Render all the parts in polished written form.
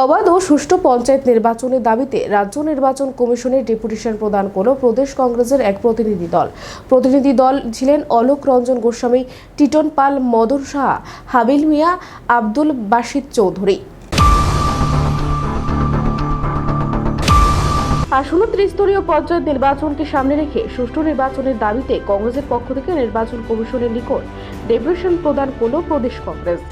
অবাধ ও সুষ্ঠু পঞ্চায়েত নির্বাচনের দাবিতে রাজ্য নির্বাচন কমিশনের ডেপুটেশন প্রদান করল প্রদেশ কংগ্রেসের এক প্রতিনিধি দল। প্রতিনিধি দল ছিলেন অলোক রঞ্জন গোস্বামী, টিটন পাল, মদন সাহা, হাবিল মিয়া, আব্দুল বাসিদ চৌধুরী। আসন্ন ত্রিস্তরীয় পঞ্চায়েত নির্বাচনকে সামনে রেখে সুষ্ঠু নির্বাচনের দাবিতে কংগ্রেসের পক্ষ থেকে নির্বাচন কমিশনের নিকট ডেপুটেশন প্রদান করল প্রদেশ কংগ্রেস।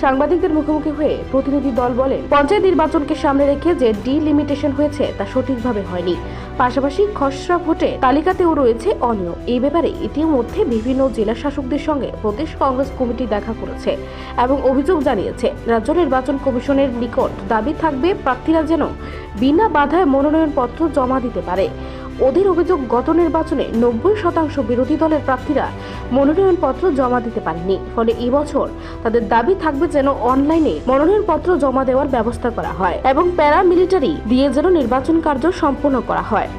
সাংবাদিকদের মুখোমুখি হয়ে প্রতিনিধি দল বলেন, পঞ্চায়েত নির্বাচনকে সামনে রেখে যে ডিলিমিটেশন হয়েছে তা সঠিকভাবে হয়নি। পাশাপাশি খসড়া ভোটে তালিকাতেও রয়েছে অনিয়ম। এই ব্যাপারে ইতিমধ্যে বিভিন্ন জেলা শাসকদের সঙ্গে প্রদেশ কংগ্রেস কমিটি দেখা করেছে এবং অভিযোগ জানিয়েছে। রাজ্য নির্বাচন কমিশনের নিকট দাবি থাকবে প্রার্থীরা যেন বিনা বাধায় মনোনয়নপত্র জমা দিতে পারে। ওদের অভিযোগ, গত নির্বাচনে 90% বিরোধী দলের প্রার্থীরা মনোনয়নপত্র জমা দিতে পারেনি। ফলে এবছর তাদের দাবি থাকবে যেন অনলাইনে মনোনয়নপত্র জমা দেওয়ার ব্যবস্থা করা হয় এবং প্যারামিলিটারি দিয়ে যেন নির্বাচন কার্য সম্পন্ন করা হয়।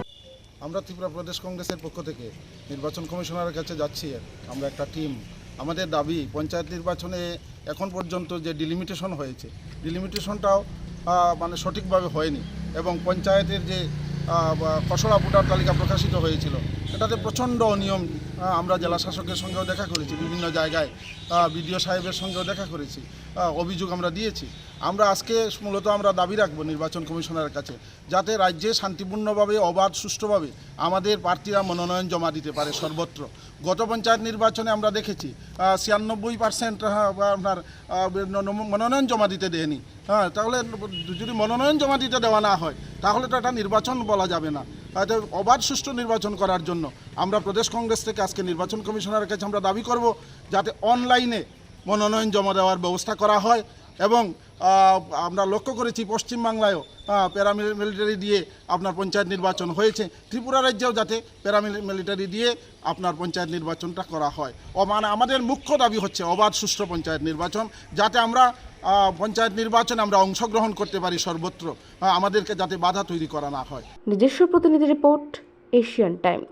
আমরা ত্রিপুরা প্রদেশ কংগ্রেসের পক্ষ থেকে নির্বাচন কমিশনারের কাছে যাচ্ছি। আমরা একটা টিম, আমাদের দাবি পঞ্চায়েত নির্বাচনে এখন পর্যন্ত যে ডিলিমিটেশন হয়েছে, ডিলিমিটেশনটাও মানে সঠিকভাবে হয়নি এবং পঞ্চায়েতের যে খসড়া ভোটার তালিকা প্রকাশিত হয়েছিল এটাতে প্রচণ্ড অনিয়ম। আমরা জেলা শাসকের সঙ্গেও দেখা করেছি, বিভিন্ন জায়গায় বিডিও সাহেবের সঙ্গেও দেখা করেছি, অভিযোগ আমরা দিয়েছি। আমরা আজকে মূলত আমরা দাবি রাখবো নির্বাচন কমিশনারের কাছে, যাতে রাজ্যে শান্তিপূর্ণভাবে, অবাধ, সুষ্ঠুভাবে আমাদের প্রার্থীরা মনোনয়ন জমা দিতে পারে সর্বত্র। গত পঞ্চায়েত নির্বাচনে আমরা দেখেছি 96% আপনার মনোনয়ন জমা দিতে দেয়নি। তাহলে যদি মনোনয়ন জমা দিতে দেওয়া না হয় তাহলে তো এটা নির্বাচন বলা যাবে না। অবাধ সুষ্ঠু নির্বাচন করার জন্য আমরা প্রদেশ কংগ্রেস থেকে আজকে নির্বাচন কমিশনারের কাছে আমরা দাবি করব যাতে অনলাইনে মনোনয়ন জমা দেওয়ার ব্যবস্থা করা হয় এবং আমরা লক্ষ্য করেছি পশ্চিমবাংলায়ও প্যারামিলিটারি দিয়ে আপনার পঞ্চায়েত নির্বাচন হয়েছে। ত্রিপুরা রাজ্যেও যাতে প্যারামিলিটারি দিয়ে আপনার পঞ্চায়েত নির্বাচনটা করা হয়। মানে আমাদের মুখ্য দাবি হচ্ছে অবাধ সুষ্ঠু পঞ্চায়েত নির্বাচন, যাতে আমরা পঞ্চায়েত নির্বাচনে আমরা অংশগ্রহণ করতে পারি সর্বত্র, আমাদেরকে যাতে বাধা তৈরি করা না হয়। নিজস্ব প্রতিনিধি রিপোর্ট, এশিয়ান টাইমস।